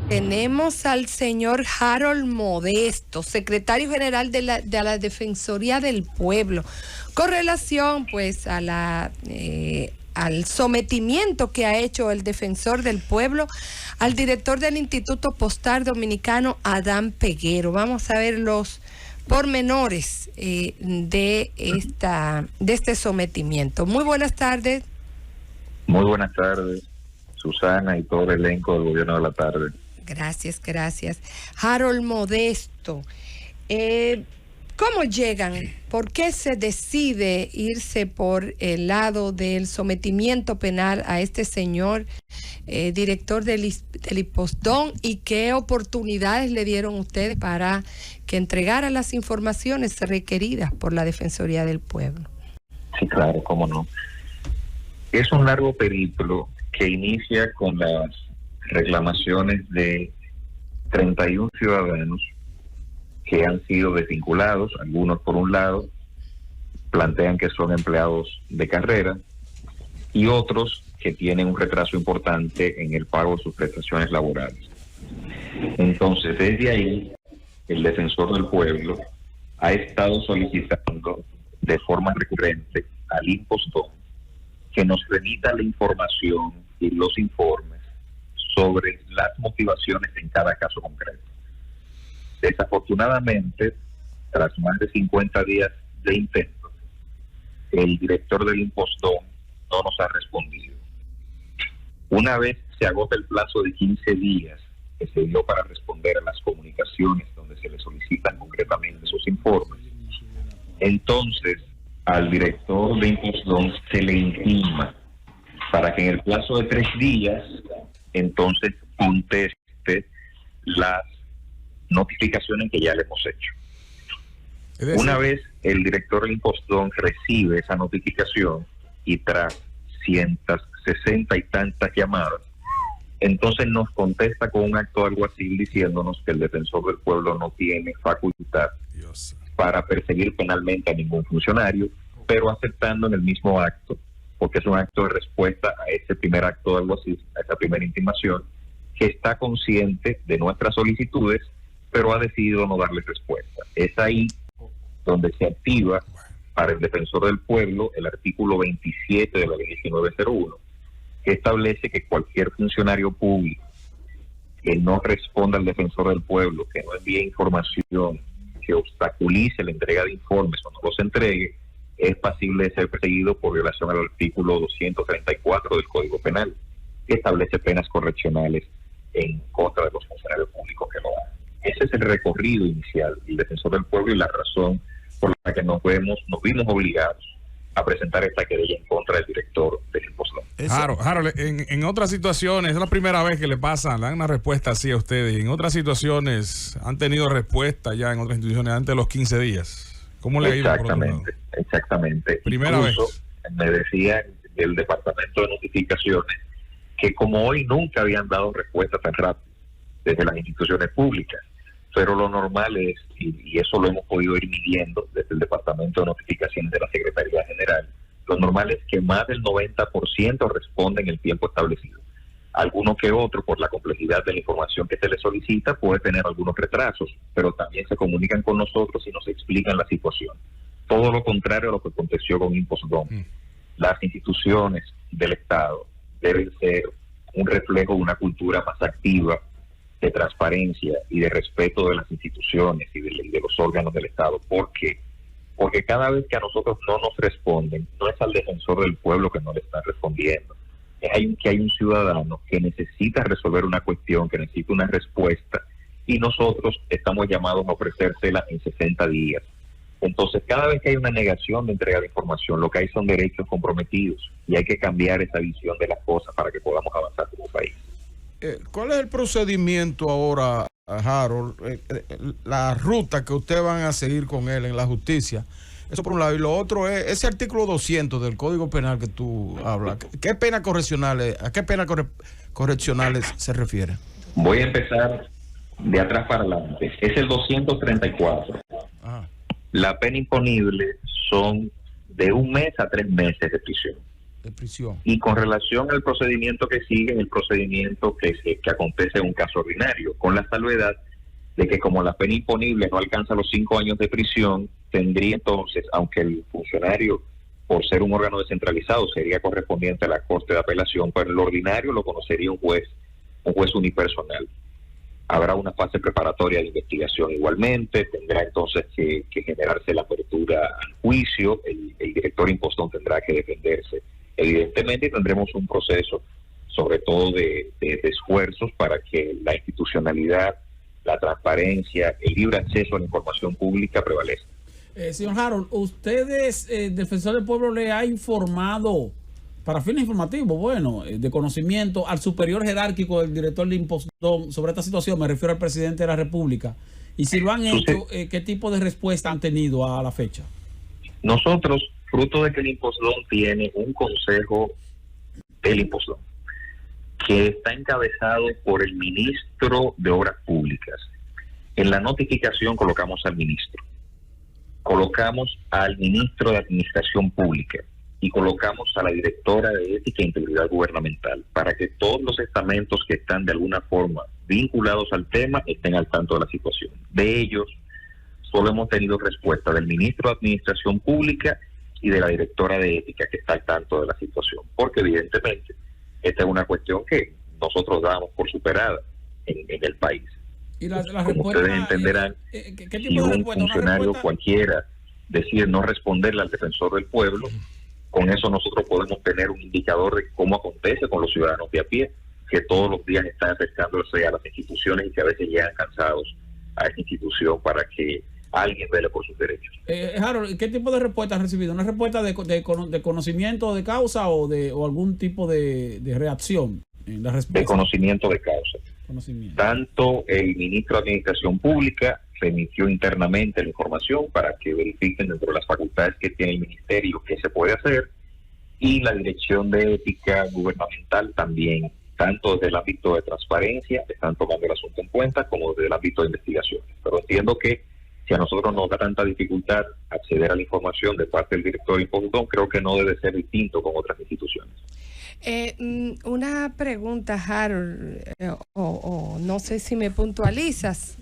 Tenemos al señor Harold Modesto, secretario general de la Defensoría del Pueblo, con relación pues a al sometimiento que ha hecho el defensor del pueblo al director del Instituto Postal Dominicano, Adán Peguero. Vamos a ver los pormenores de este sometimiento. Muy buenas tardes. Muy buenas tardes, Susana y todo el elenco del Gobierno de la Tarde. Gracias. Harold Modesto, ¿cómo llegan? ¿Por qué se decide irse por el lado del sometimiento penal a este señor director del IPOSDON? ¿Y qué oportunidades le dieron ustedes para que entregara las informaciones requeridas por la Defensoría del Pueblo? Sí, claro, cómo no. Es un largo periplo que inicia con las reclamaciones de 31 ciudadanos que han sido desvinculados. Algunos, por un lado, plantean que son empleados de carrera y otros que tienen un retraso importante en el pago de sus prestaciones laborales. Entonces, desde ahí, el defensor del pueblo ha estado solicitando de forma recurrente al IPOSDON que nos remita la información y los informes sobre las motivaciones en cada caso concreto. Desafortunadamente, tras más de 50 días de intento, el director del IPOSDON no nos ha respondido. Una vez se agota el plazo de 15 días que se dio para responder a las comunicaciones donde se le solicitan concretamente sus informes, entonces al director de IPOSDON se le intima para que en el plazo de 3 días entonces conteste las notificaciones que ya le hemos hecho. Una vez el director del IPOSDON recibe esa notificación y tras 160 y tantas llamadas, entonces nos contesta con un acto alguacil diciéndonos que el defensor del pueblo no tiene facultad para perseguir penalmente a ningún funcionario, pero aceptando en el mismo acto, porque es un acto de respuesta a ese primer acto de alguacil, a esa primera intimación, que está consciente de nuestras solicitudes, pero ha decidido no darle respuesta. Es ahí donde se activa para el defensor del pueblo el artículo 27 de la ley 1901, que establece que cualquier funcionario público que no responda al defensor del pueblo, que no envíe información, que obstaculice la entrega de informes o no los entregue, es pasible de ser perseguido por violación al artículo 234 del Código Penal, que establece penas correccionales en contra de los funcionarios públicos que lo hagan. Ese es el recorrido inicial del defensor del pueblo y la razón por la que nos vimos obligados a presentar esta querella en contra del director del IPOSDON. Harold, en otras situaciones, es la primera vez que le dan una respuesta así a ustedes, y en otras situaciones han tenido respuesta ya en otras instituciones antes de los 15 días. ¿Cómo le ha ido? Exactamente. Primera Incluso vez. Me decían del Departamento de Notificaciones que como hoy nunca habían dado respuesta tan rápido desde las instituciones públicas, pero lo normal es, y eso lo hemos podido ir midiendo desde el Departamento de Notificaciones de la Secretaría General, lo normal es que más del 90% responde en el tiempo establecido. Alguno que otro, por la complejidad de la información que se le solicita, puede tener algunos retrasos, pero también se comunican con nosotros y nos explican la situación. Todo lo contrario a lo que aconteció con IPOSDON. Las instituciones del Estado deben ser un reflejo de una cultura más activa, de transparencia y de respeto de las instituciones y de los órganos del Estado. ¿Por qué? Porque cada vez que a nosotros no nos responden, no es al defensor del pueblo que no le están respondiendo. Hay un ciudadano que necesita resolver una cuestión, que necesita una respuesta, y nosotros estamos llamados a ofrecérsela en 60 días. Entonces, cada vez que hay una negación de entrega de información, lo que hay son derechos comprometidos, y hay que cambiar esa visión de las cosas para que podamos avanzar como país. ¿Cuál es el procedimiento ahora, Harold? La ruta que ustedes van a seguir con él en la justicia. Eso por un lado. Y lo otro es ese artículo 200 del Código Penal que tú hablas. ¿Qué penas correccionales, a qué penas correccionales se refiere? Voy a empezar de atrás para adelante. Es el 234. La pena imponible son de 1 mes a 3 meses de prisión. de prisión. Y con relación al procedimiento que sigue, el procedimiento que acontece en un caso ordinario, con la salvedad de que como la pena imponible no alcanza los 5 años de prisión, tendría entonces, aunque el funcionario, por ser un órgano descentralizado, sería correspondiente a la Corte de Apelación, pero el ordinario lo conocería un juez unipersonal. Habrá una fase preparatoria de investigación igualmente, tendrá entonces que generarse la apertura al juicio, el director impostón tendrá que defenderse, evidentemente, y tendremos un proceso, sobre todo de esfuerzos para que la institucionalidad, la transparencia, el libre acceso a la información pública prevalezca. Señor Harold, ¿ustedes, Defensor del Pueblo, le ha informado, para fines informativos, bueno, de conocimiento, al superior jerárquico del director del impostón sobre esta situación? Me refiero al presidente de la República. Y si lo han hecho, ¿qué tipo de respuesta han tenido a la fecha? Nosotros, fruto de que el impostón tiene un consejo del impostón, que está encabezado por el ministro de Obras Públicas. En la notificación colocamos al ministro, colocamos al ministro de Administración Pública y colocamos a la directora de Ética e Integridad Gubernamental para que todos los estamentos que están de alguna forma vinculados al tema estén al tanto de la situación. De ellos, solo hemos tenido respuesta del ministro de Administración Pública y de la directora de Ética, que está al tanto de la situación, porque evidentemente esta es una cuestión que nosotros damos por superada en el país. Y la como respuesta, ustedes entenderán, ¿qué si tipo de un respuesta? funcionario cualquiera decide no responderle al defensor del pueblo, con eso nosotros podemos tener un indicador de cómo acontece con los ciudadanos de a pie, que todos los días están acercándose a las instituciones y que a veces llegan cansados a esa institución para que alguien vele por sus derechos. Harold, ¿qué tipo de respuesta has recibido? ¿Una respuesta de conocimiento de causa o algún tipo de reacción en la respuesta? De conocimiento de causa. Tanto el ministro de Administración Pública remitió internamente la información para que verifiquen dentro de las facultades que tiene el ministerio qué se puede hacer, y la Dirección de Ética Gubernamental también, tanto desde el ámbito de transparencia, están tomando el asunto en cuenta, como desde el ámbito de investigaciones. Pero entiendo que si a nosotros nos da tanta dificultad acceder a la información de parte del director de impostón, creo que no debe ser distinto con otras instituciones. Una pregunta, Harold, o no sé si me puntualizas.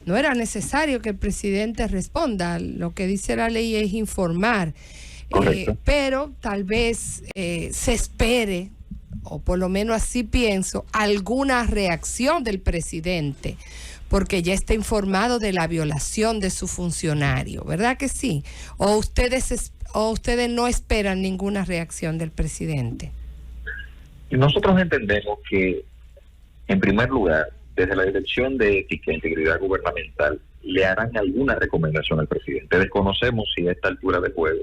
No era necesario que el presidente responda. Lo que dice la ley es informar. Pero tal vez se espere, o por lo menos así pienso, alguna reacción del presidente, porque ya está informado de la violación de su funcionario, ¿verdad que sí? ¿O ustedes no esperan ninguna reacción del presidente? Nosotros entendemos que, en primer lugar, desde la Dirección de Ética e Integridad Gubernamental le harán alguna recomendación al presidente. Desconocemos si a esta altura del juego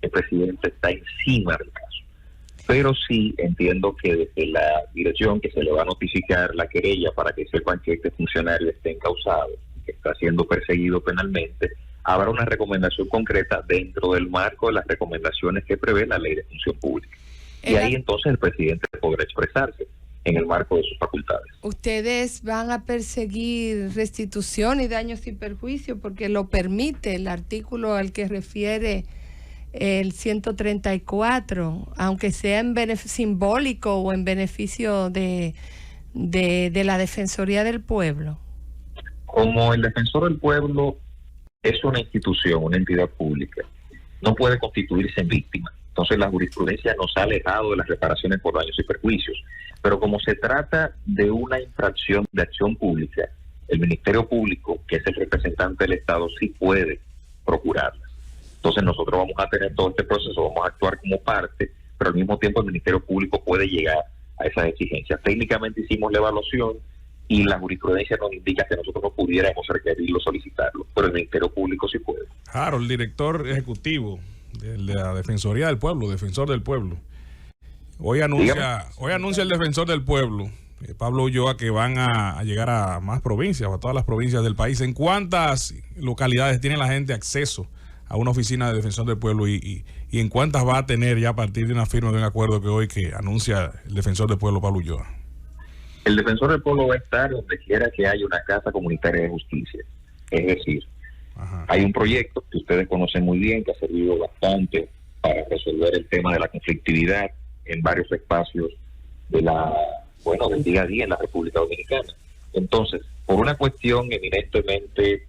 el presidente está encima del caso. Pero sí entiendo que desde la dirección, que se le va a notificar la querella para que sepan que este funcionario está encausado, que está siendo perseguido penalmente, habrá una recomendación concreta dentro del marco de las recomendaciones que prevé la Ley de Función Pública. Y ahí entonces el presidente podrá expresarse en el marco de sus facultades. ¿Ustedes van a perseguir restitución y daños y perjuicios porque lo permite el artículo al que refiere el 134, aunque sea en simbólico o en beneficio de la Defensoría del Pueblo? Como el Defensor del Pueblo es una institución, una entidad pública, no puede constituirse en víctima. Entonces la jurisprudencia nos ha alejado de las reparaciones por daños y perjuicios. Pero como se trata de una infracción de acción pública, el Ministerio Público, que es el representante del Estado, sí puede procurarla. Entonces nosotros vamos a tener todo este proceso, vamos a actuar como parte, pero al mismo tiempo el Ministerio Público puede llegar a esas exigencias. Técnicamente hicimos la evaluación y la jurisprudencia nos indica que nosotros no pudiéramos requerirlo, solicitarlo, pero el Ministerio Público sí puede. Harold, director ejecutivo de la Defensoría del Pueblo, Defensor del Pueblo. Hoy anuncia el Defensor del Pueblo, Pablo Ulloa, que van a llegar a más provincias, a todas las provincias del país. ¿En cuántas localidades tiene la gente acceso a una oficina de Defensor del Pueblo y en cuántas va a tener ya a partir de una firma de un acuerdo que anuncia el Defensor del Pueblo, Pablo Ulloa? El Defensor del Pueblo va a estar donde quiera que haya una casa comunitaria de justicia. Es decir, hay un proyecto que ustedes conocen muy bien, que ha servido bastante para resolver el tema de la conflictividad en varios espacios del día a día en la República Dominicana. Entonces, por una cuestión eminentemente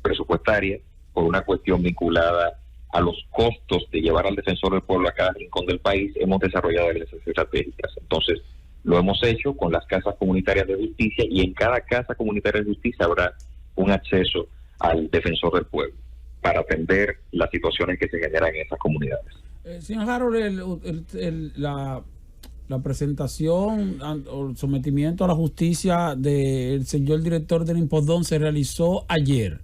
presupuestaria, por una cuestión vinculada a los costos de llevar al defensor del pueblo a cada rincón del país, hemos desarrollado alianzas estratégicas. Entonces, lo hemos hecho con las casas comunitarias de justicia, y en cada casa comunitaria de justicia habrá un acceso al defensor del pueblo para atender las situaciones que se generan en esas comunidades. Señor Harold, la presentación o el sometimiento a la justicia del señor director del Impostón se realizó ayer.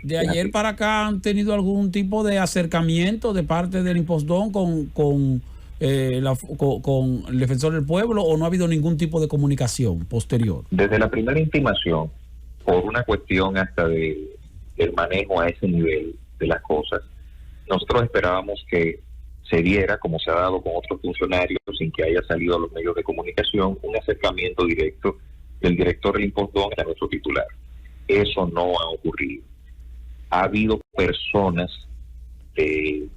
De ayer para acá, ¿han tenido algún tipo de acercamiento de parte del Impostón con el defensor del pueblo, o no ha habido ningún tipo de comunicación posterior? Desde la primera intimación, por una cuestión hasta del manejo a ese nivel de las cosas, nosotros esperábamos que se diera, como se ha dado con otros funcionarios, sin que haya salido a los medios de comunicación, un acercamiento directo del director del Impostón a nuestro titular. Eso no ha ocurrido. Ha habido personas que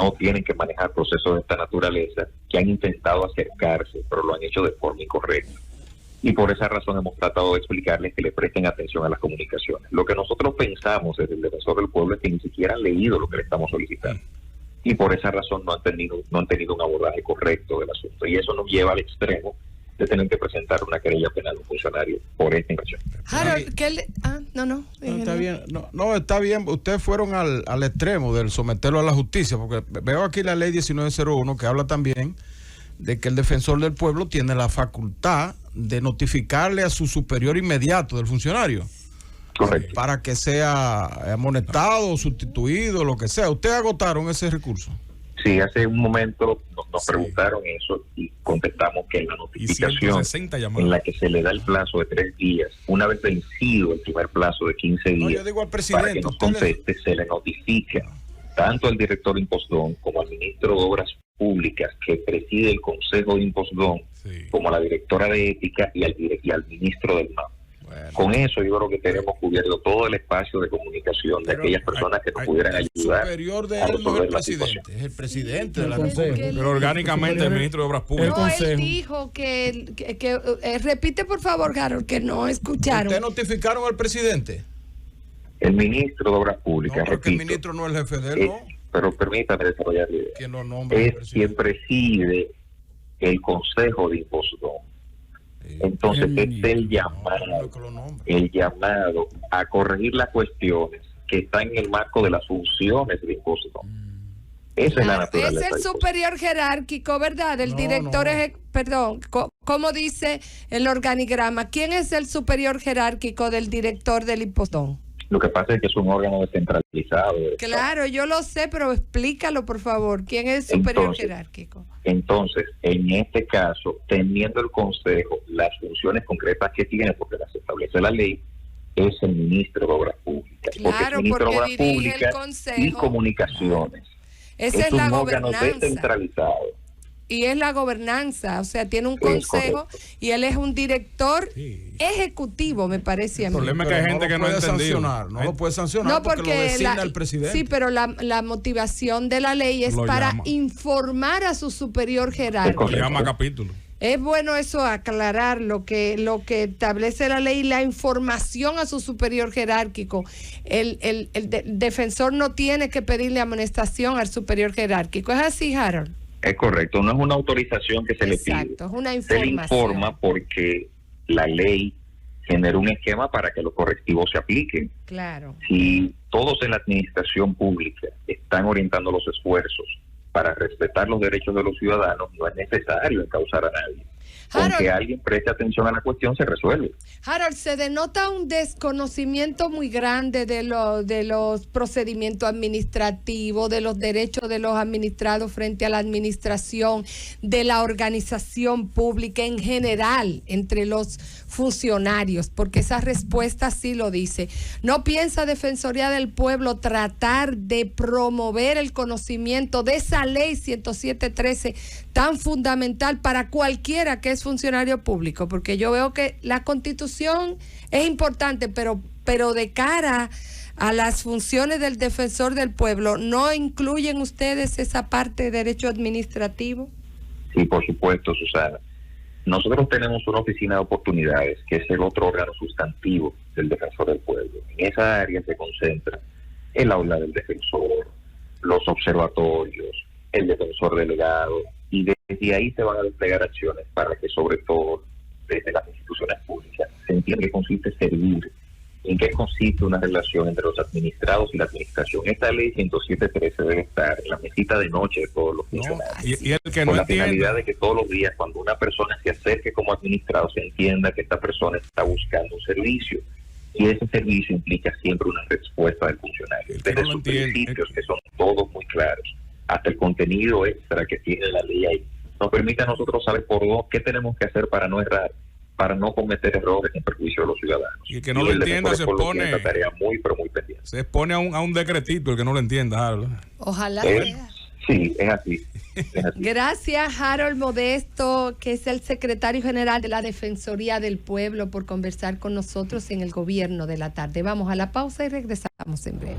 no tienen que manejar procesos de esta naturaleza, que han intentado acercarse, pero lo han hecho de forma incorrecta. Y por esa razón hemos tratado de explicarles que le presten atención a las comunicaciones. Lo que nosotros pensamos desde el defensor del pueblo es que ni siquiera han leído lo que le estamos solicitando. Y por esa razón no han tenido un abordaje correcto del asunto. Y eso nos lleva al extremo de tener que presentar una querella penal a un funcionario por esta infracción. Harold, No, está bien. No, está bien. Ustedes fueron al extremo del someterlo a la justicia, porque veo aquí la ley 1901 que habla también de que el defensor del pueblo tiene la facultad de notificarle a su superior inmediato del funcionario. Correcto. Para que sea amonestado, sustituido, lo que sea. ¿Ustedes agotaron ese recurso? Sí, hace un momento nos preguntaron eso y contestamos que en la notificación en la que se le da el plazo de 3 días, una vez vencido el primer plazo de 15 días, yo digo al presidente, para que nos conteste, se le notifica tanto al director de Impostón como al ministro de Obras Públicas, que preside el Consejo de Impostón, como a la directora de Ética y al ministro del MAP. Con eso yo creo que tenemos cubierto todo el espacio de comunicación de aquellas personas que nos pudieran ayudar. El superior de él no es el presidente, es el presidente de la Consejo. Pero orgánicamente el ministro de Obras Públicas. No, él dijo que repite por favor, Harold, que no escucharon. ¿Ustedes notificaron al presidente? El ministro de Obras Públicas, no, porque repito, el ministro no es el jefe de él, ¿no? Pero permítame desarrollar la idea. ¿Quién lo nombra? Es quien preside el Consejo de Impostón. Entonces es el llamado a corregir las cuestiones que están en el marco de las funciones de Impostón. Esa es la naturaleza. Es el superior jerárquico, ¿verdad? El director perdón, ¿cómo dice el organigrama? ¿Quién es el superior jerárquico del director del Impostón? Lo que pasa es que es un órgano descentralizado. Claro, yo lo sé, pero explícalo, por favor. ¿Quién es el superior jerárquico? Entonces, en este caso, teniendo el Consejo las funciones concretas que tiene, porque las establece la ley, es el ministro de Obras Públicas. Claro, porque dirige el Consejo y Comunicaciones. Esa es la un órgano gobernanza. Descentralizado. Y es la gobernanza, o sea, tiene un consejo y él es un director ejecutivo, me parece a mí. El problema es que hay gente que no ha entendido. No lo puede sancionar porque lo designa el presidente. Sí, pero la motivación de la ley es para informar a su superior jerárquico. Lo llama capítulo. Es bueno eso aclarar lo que establece la ley, la información a su superior jerárquico. El defensor no tiene que pedirle amonestación al superior jerárquico. ¿Es así, Harold? Es correcto, no es una autorización que se le pide. Exacto, es una información. Se le informa porque la ley genera un esquema para que los correctivos se apliquen. Claro. Si todos en la administración pública están orientando los esfuerzos para respetar los derechos de los ciudadanos, no es necesario encausar a nadie. Con que alguien preste atención a la cuestión se resuelve. Harold, se denota un desconocimiento muy grande de los procedimientos administrativos, de los derechos de los administrados frente a la administración, de la organización pública en general entre los funcionarios, porque esa respuesta sí lo dice. ¿No piensa Defensoría del Pueblo tratar de promover el conocimiento de esa ley 107.13 tan fundamental para cualquiera que es funcionario público? Porque yo veo que la Constitución es importante, pero de cara a las funciones del Defensor del Pueblo, ¿no incluyen ustedes esa parte de derecho administrativo? Sí, por supuesto, Susana. Nosotros tenemos una oficina de oportunidades, que es el otro órgano sustantivo del Defensor del Pueblo. En esa área se concentra el aula del defensor, los observatorios, el defensor delegado, y desde ahí se van a desplegar acciones para que, sobre todo desde las instituciones públicas, se entienda qué consiste servir, en qué consiste una relación entre los administrados y la administración. Esta ley 107.13 debe estar en la mesita de noche de todos los funcionarios. Y el que con no la entienda, finalidad de que todos los días, cuando una persona se acerque como administrado, se entienda que esta persona está buscando un servicio. Y ese servicio implica siempre una respuesta del funcionario. El que Desde no lo sus entiende. principios, que son todos muy claros, hasta el contenido extra que tiene la ley ahí, nos permite a nosotros saber qué tenemos que hacer para no errar, para no cometer errores en perjuicio de los ciudadanos. Y el que no lo entienda se pone, esta tarea muy, pero muy pendiente. se expone a un decretito, el que no lo entienda, Harold. Ojalá sea. Sí, es así. Es así. Gracias, Harold Modesto, que es el secretario general de la Defensoría del Pueblo, por conversar con nosotros en el Gobierno de la Tarde. Vamos a la pausa y regresamos en breve.